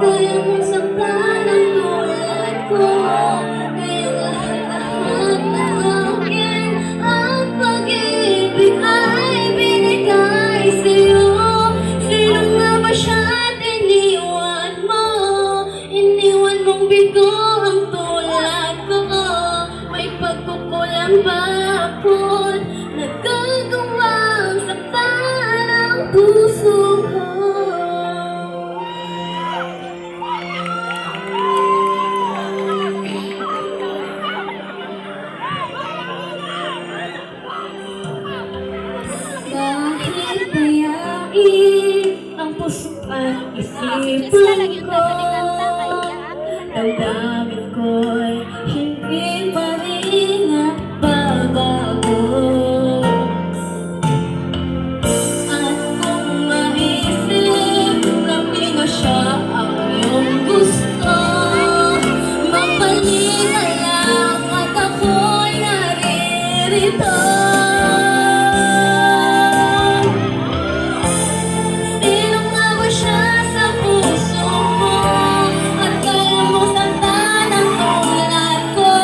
kaya mong saktan ang tulad ko. Kayang lahat-lahat ng akin at pag-ibig ay binigay sa'yo. Sino nga ba siya at iniwan mo? Iniwan mong bigo ang tulad ko. May pagkukulang ba ako't nagagawang saktan ang puso ko? Kahit bayain ang puso at isipan ko, damdamin ko'y hindi pa rin nagbabago. At kung maisip na di na siya ang iyong gusto, magpalinga lang at ako'y naririto. Sino nga ba siya sa puso mo? At kaya mo saktan ang tulad ko.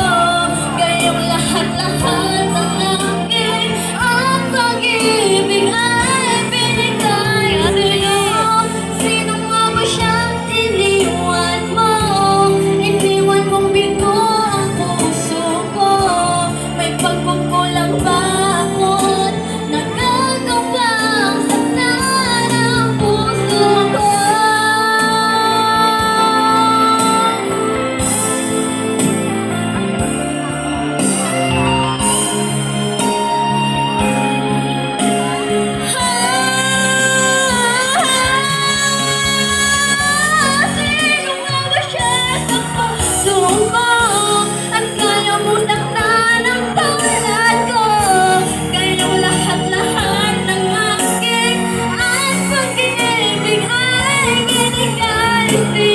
Kayong lahat-lahat ng akin at pag-ibig ay binigay sa'yo. Sino nga ba siyang iniwan mo? Iniwan mong bigo ang puso ko. May pagkukulang ba ako't nagagawang saktan ang puso ko? Sino nga ba siya sa puso mo? At kaya mo saktan ang tulad ko. Kayong lahat-lahat ng akin at pag-ibig ay binigay sa'yo.